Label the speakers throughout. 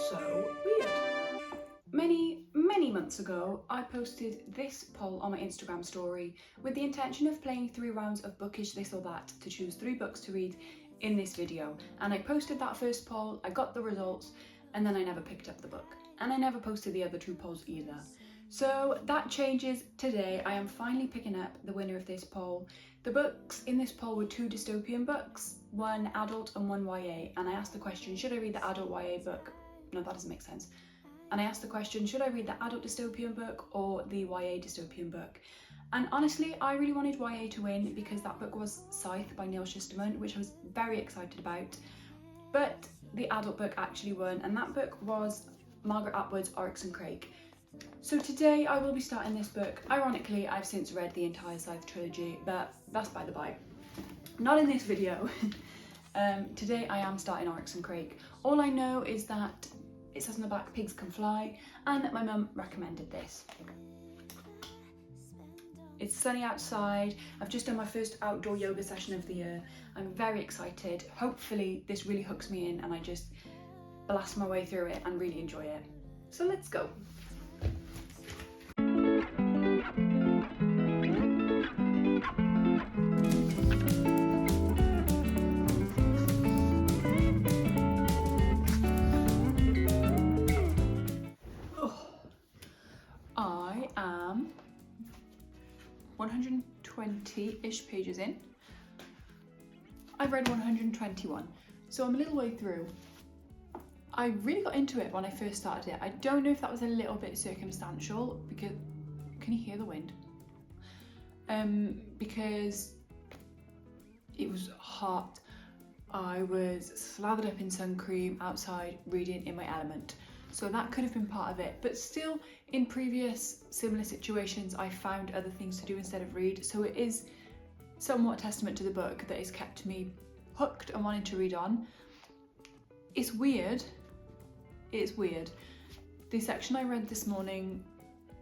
Speaker 1: so weird. Many months ago, I posted this poll on my Instagram story with the intention of playing 3 rounds of Bookish This or That to choose 3 books to read in this video. And I posted that first poll, I got the results, and then I never picked up the book. And I never posted the other 2 polls either. So that changes today. I am finally picking up the winner of this poll. The books in this poll were 2 dystopian books, 1 adult and 1 YA. And I asked the question, should I read the adult YA book? No, that doesn't make sense. And I asked the question, should I read the adult dystopian book or the YA dystopian book? And honestly, I really wanted YA to win because that book was Scythe by Neil Shusterman, which I was very excited about. But the adult book actually won, and that book was Margaret Atwood's Oryx and Crake. So today I will be starting this book. Ironically, I've since read the entire Scythe trilogy, but that's by the by. Not in this video. Today I am starting Oryx and Crake. All I know is that it says on the back, pigs can fly, and that my mum recommended this. It's sunny outside. I've just done my first outdoor yoga session of the year. I'm very excited. Hopefully this really hooks me in and I just blast my way through it and really enjoy it. So let's go. I am 120-ish pages in. I've read 121, so I'm a little way through. I really got into it when I first started it. I don't know if that was a little bit circumstantial because, can you hear the wind? Because it was hot. I was slathered up in sun cream outside reading in my element. So that could have been part of it, but still in previous similar situations I found other things to do instead of read, so it is somewhat a testament to the book that has kept me hooked and wanting to read on. It's weird. It's weird. The section I read this morning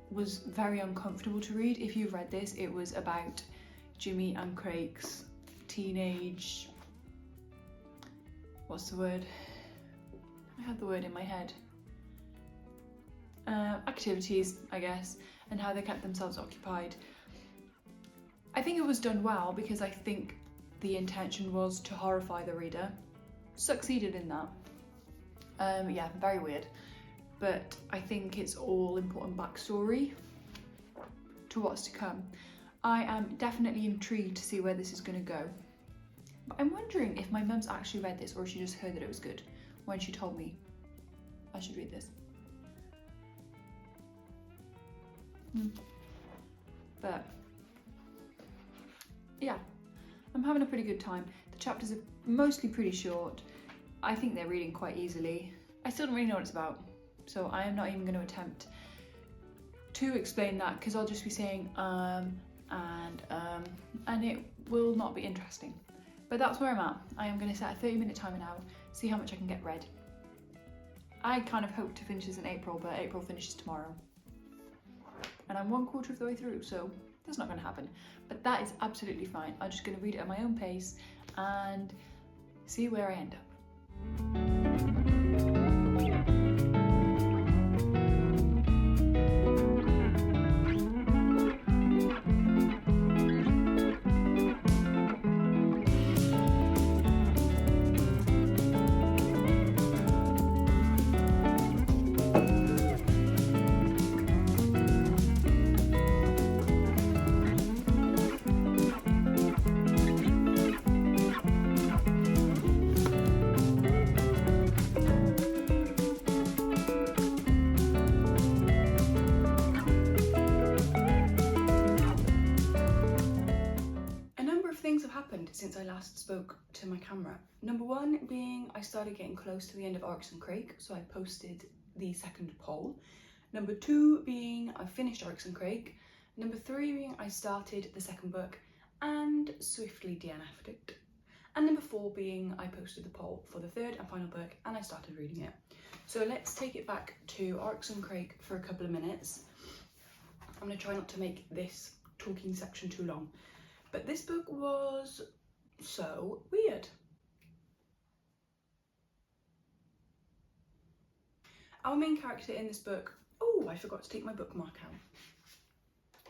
Speaker 1: was very uncomfortable to read. If you've read this, it was about Jimmy and Craig's teenage... what's the word? I had the word in my head. Activities, I guess, and how they kept themselves occupied. I think it was done well because I think the intention was to horrify the reader. Succeeded in that. Yeah, very weird. But I think it's all important backstory to what's to come. I am definitely intrigued to see where this is going to go. But I'm wondering if my mum's actually read this or if she just heard that it was good when she told me I should read this. But yeah, I'm having a pretty good time. The chapters are mostly pretty short. I think they're reading quite easily. I still don't really know what it's about, so I am not even going to attempt to explain that because I'll just be saying and it will not be interesting. But that's where I'm at. I am going to set a 30-minute timer now, see how much I can get read. I kind of hope to finish this in April, but April finishes tomorrow. And I'm 1/4 of the way through, so that's not going to happen. But that is absolutely fine. I'm just going to read it at my own pace and see where I end up. Since I last spoke to my camera. Number 1 being I started getting close to the end of Oryx and Crake, so I posted the second poll. Number 2 being I finished Oryx and Crake. Number 3 being I started the second book and swiftly DNF'd it. And number 4 being I posted the poll for the third and final book and I started reading it. So let's take it back to Oryx and Crake for a couple of minutes. I'm going to try not to make this talking section too long. But this book was so weird. Our main character in this book, oh, I forgot to take my bookmark out,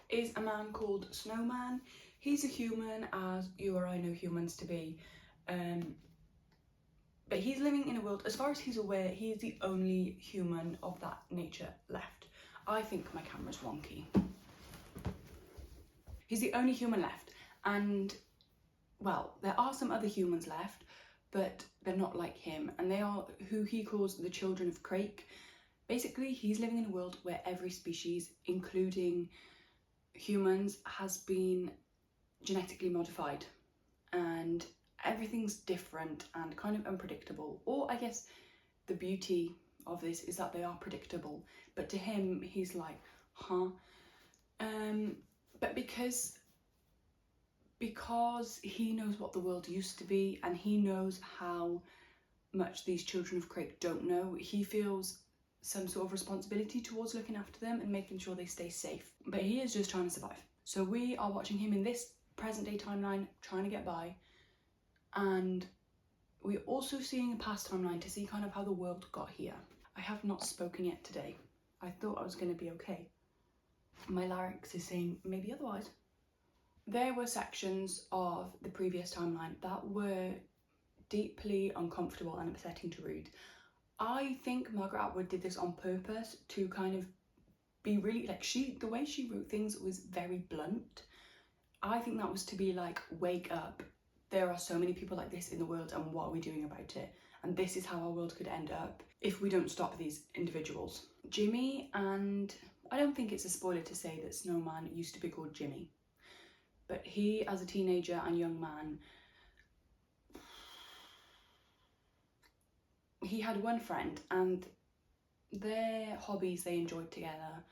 Speaker 1: is a man called Snowman. He's a human, as you or I know humans to be, but he's living in a world, as far as he's aware, he is the only human of that nature left. I think my camera's wonky. He's the only human left, and, well, there are some other humans left, but they're not like him, and they are who he calls the children of Crake. Basically, he's living in a world where every species, including humans, has been genetically modified, and everything's different and kind of unpredictable. Or I guess the beauty of this is that they are predictable, but to him, he's like, huh? But because he knows what the world used to be, and he knows how much these children of Crake don't know, he feels some sort of responsibility towards looking after them and making sure they stay safe. But he is just trying to survive. So we are watching him in this present day timeline trying to get by, and we're also seeing a past timeline to see kind of how the world got here. I have not spoken yet today. I thought I was going to be okay. My larynx is saying maybe otherwise. There were sections of the previous timeline that were deeply uncomfortable and upsetting to read. I think Margaret Atwood did this on purpose to kind of be really, like, the way she wrote things was very blunt. I think that was to be like, wake up, there are so many people like this in the world, and what are we doing about it? And this is how our world could end up if we don't stop these individuals. Jimmy, and I don't think it's a spoiler to say that Snowman used to be called Jimmy, but he, as a teenager and young man, he had one friend, and their hobbies they enjoyed together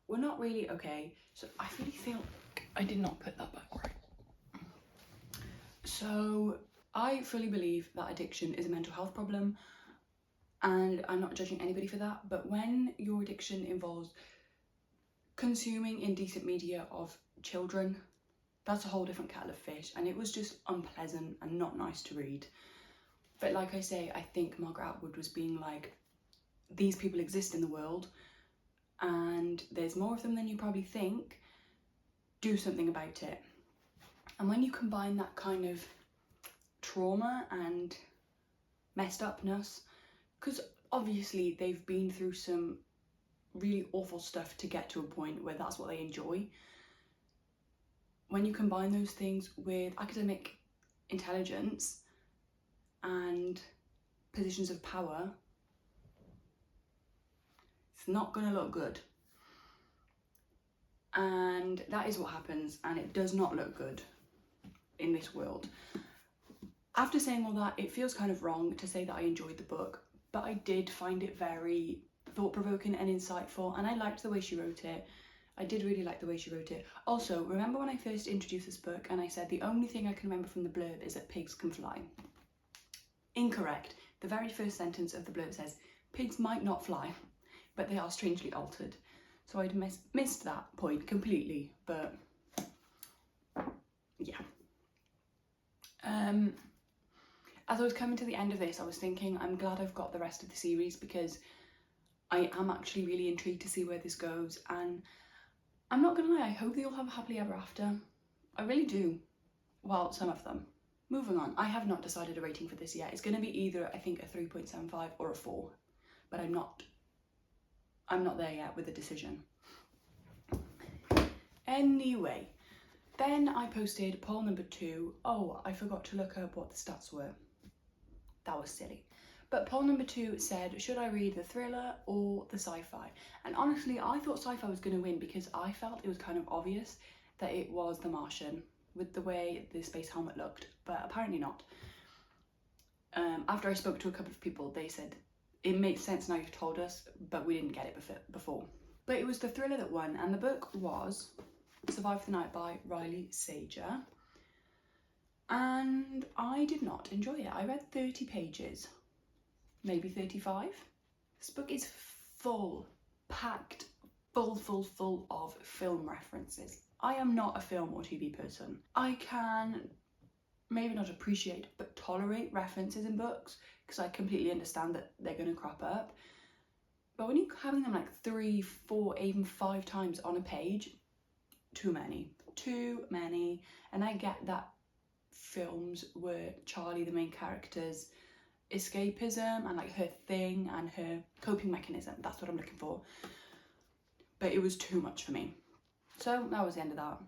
Speaker 1: were not really okay. So I really feel like I did not put that back right. So I fully believe that addiction is a mental health problem, and I'm not judging anybody for that, but when your addiction involves consuming indecent media of children, that's a whole different kettle of fish, and it was just unpleasant and not nice to read. But like I say, I think Margaret Atwood was being like, these people exist in the world, and there's more of them than you probably think. Do something about it. And when you combine that kind of trauma and messed upness, because obviously they've been through some really awful stuff to get to a point where that's what they enjoy. When you combine those things with academic intelligence and positions of power, it's not going to look good. And that is what happens, and it does not look good in this world. After saying all that, it feels kind of wrong to say that I enjoyed the book, but I did find it very thought-provoking and insightful, and I liked the way she wrote it. I did really like the way she wrote it. Also, remember when I first introduced this book and I said the only thing I can remember from the blurb is that pigs can fly? Incorrect. The very first sentence of the blurb says, pigs might not fly, but they are strangely altered. So I'd missed that point completely, but yeah. As I was coming to the end of this, I was thinking, I'm glad I've got the rest of the series, because I am actually really intrigued to see where this goes, and I'm not gonna lie, I hope they all have a happily ever after. I really do. Well, some of them. Moving on, I have not decided a rating for this yet. It's gonna be either, I think, a 3.75 or a 4, but I'm not there yet with a decision. Anyway, then I posted poll number 2. Oh, I forgot to look up what the stats were. That was silly. But poll number 2 said, should I read the thriller or the sci-fi? And honestly, I thought sci-fi was going to win because I felt it was kind of obvious that it was The Martian with the way the space helmet looked, but apparently not. After I spoke to a couple of people, they said, it makes sense now you've told us, but we didn't get it before. But it was the thriller that won, and the book was Survive the Night by Riley Sager. And I did not enjoy it. I read 30 pages, maybe 35. This book is full, packed, full of film references. I am not a film or TV person. I can maybe not appreciate, but tolerate references in books, because I completely understand that they're going to crop up. But when you're having them like 3, 4, even 5 times on a page, too many. And I get that films were Charlie, the main character's escapism and like her thing and her coping mechanism. That's what I'm looking for. But it was too much for me. So that was the end of that.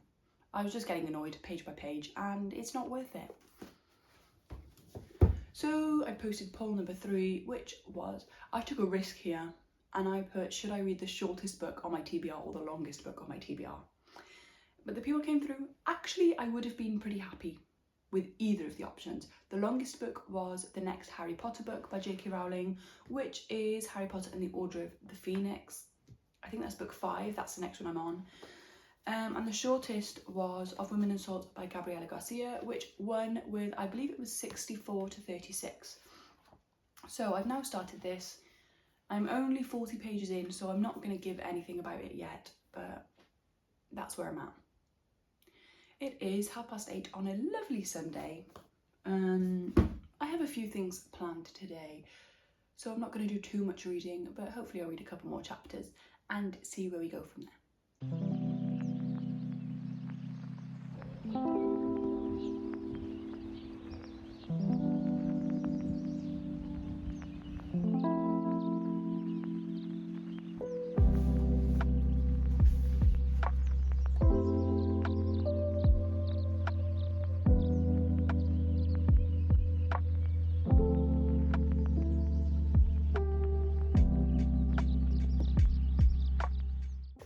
Speaker 1: I was just getting annoyed page by page, and it's not worth it. So I posted poll number 3, which was, I took a risk here, and I put, should I read the shortest book on my TBR or the longest book on my TBR? But the people came through. Actually, I would have been pretty happy with either of the options. The longest book was the next Harry Potter book by J.K. Rowling, which is Harry Potter and the Order of the Phoenix. I think that's book 5, that's the next one I'm on. And the shortest was Of Women and Salt by Gabriela Garcia, which won with, I believe it was 64 to 36. So I've now started this. I'm only 40 pages in, so I'm not going to give anything about it yet, but that's where I'm at. It is 8:30 on a lovely Sunday. I have a few things planned today, so I'm not going to do too much reading, but hopefully I'll read a couple more chapters and see where we go from there.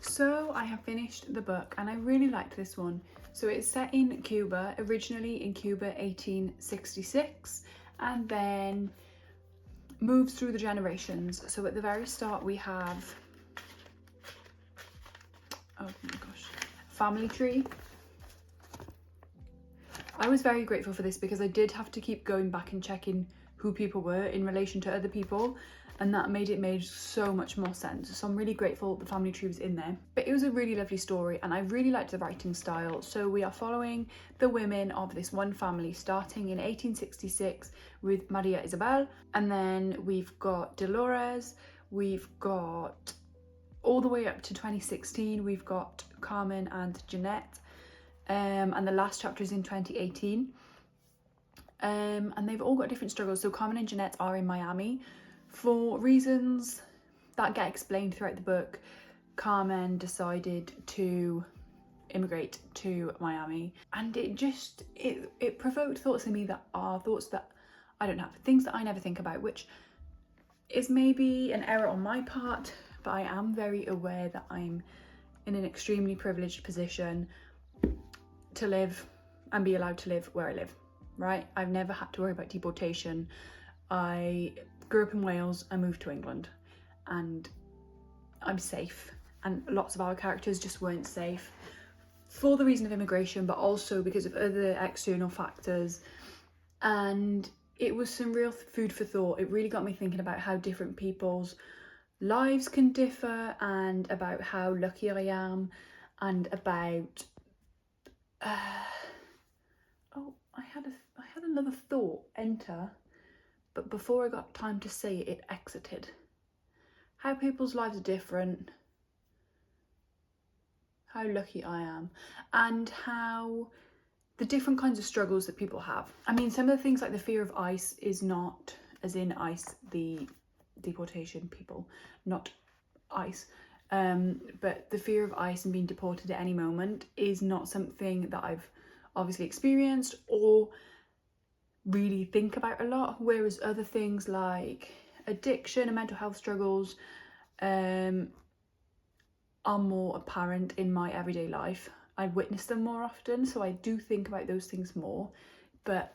Speaker 1: So I have finished the book and I really liked this one. So it's set in Cuba, originally in Cuba 1866, and then moves through the generations. So at the very start we have, oh my gosh, family tree. I was very grateful for this because I did have to keep going back and checking who people were in relation to other people, and that made so much more sense. So I'm really grateful the family tree was in there. But it was a really lovely story and I really liked the writing style. So we are following the women of this one family starting in 1866 with Maria Isabel, and then we've got Dolores, we've got all the way up to 2016 we've got Carmen and Jeanette, and the last chapter is in 2018. And they've all got different struggles. So Carmen and Jeanette are in Miami for reasons that get explained throughout the book. Carmen decided to immigrate to Miami, and it provoked thoughts in me that are thoughts that I don't have, things that I never think about, which is maybe an error on my part, but I am very aware that I'm in an extremely privileged position to live and be allowed to live where I live, right? I've never had to worry about deportation. I grew up in Wales, I moved to England, and I'm safe. And lots of our characters just weren't safe for the reason of immigration, but also because of other external factors. And it was some real food for thought. It really got me thinking about how different people's lives can differ, and about how lucky I am, and about oh, I had another thought enter, but before I got time to say it, it exited. How people's lives are different, how lucky I am, and how the different kinds of struggles that people have. I mean, some of the things like the fear of ICE is not, as in ICE, the deportation people, not ICE. But the fear of ICE and being deported at any moment is not something that I've obviously experienced or really think about a lot, whereas other things like addiction and mental health struggles are more apparent in my everyday life. I witness them more often, so I do think about those things more. But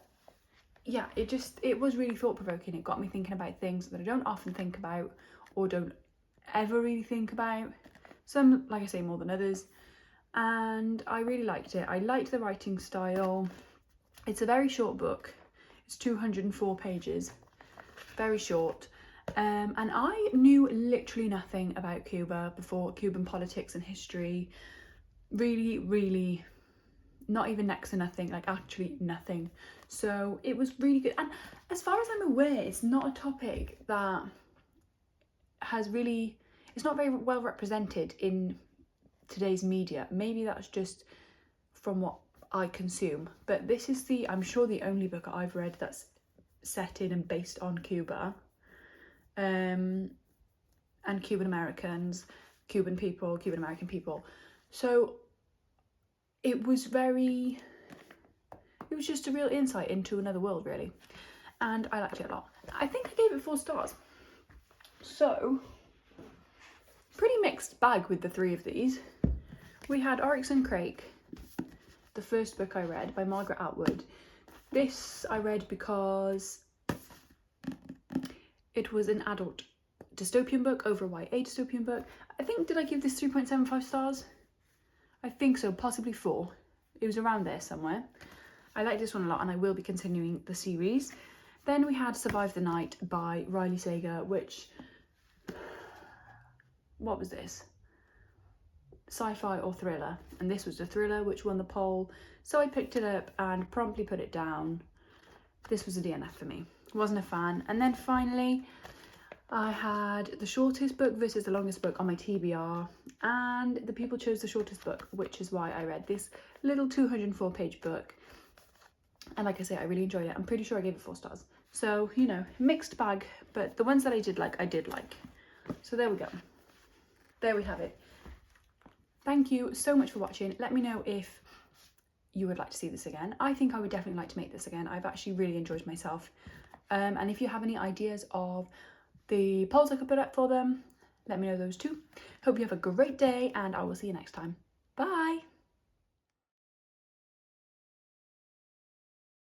Speaker 1: yeah, it was really thought-provoking. It got me thinking about things that I don't often think about or don't ever really think about. Some, like I say, more than others. And I really liked it. I liked the writing style. It's a very short book. It's 204 pages, very short. And I knew literally nothing about Cuba before, Cuban politics and history. Really, not even next to nothing, like actually nothing. So it was really good. And as far as I'm aware, it's not a topic that has really it's not very well represented in today's media. Maybe that's just from what I consume, but this is I'm sure the only book I've read that's set in and based on Cuba, and Cuban Americans, Cuban people, Cuban American people. So it was just a real insight into another world, really, and I liked it a lot. I think I gave it 4 stars. So pretty mixed bag with the 3 of these. We had Oryx and Crake, the first book I read by Margaret Atwood. This I read because it was an adult dystopian book over a YA dystopian book. I think, did I give this 3.75 stars? I think so, possibly 4. It was around there somewhere. I like this one a lot and I will be continuing the series. Then we had Survive the Night by Riley Sager, which, what was this? Sci-fi or thriller, and this was a thriller which won the poll, so I picked it up and promptly put it down. This was a DNF for me. Wasn't a fan. And then finally I had the shortest book versus the longest book on my TBR, and the people chose the shortest book, which is why I read this little 204-page book. And like I say, I really enjoyed it. I'm pretty sure I gave it 4 stars. So, you know, mixed bag, but the ones that I did like. So there we go. There we have it. Thank you so much for watching. Let me know if you would like to see this again. I think I would definitely like to make this again. I've actually really enjoyed myself. And if you have any ideas of the polls I could put up for them, let me know those too. Hope you have a great day and I will see you next time. Bye!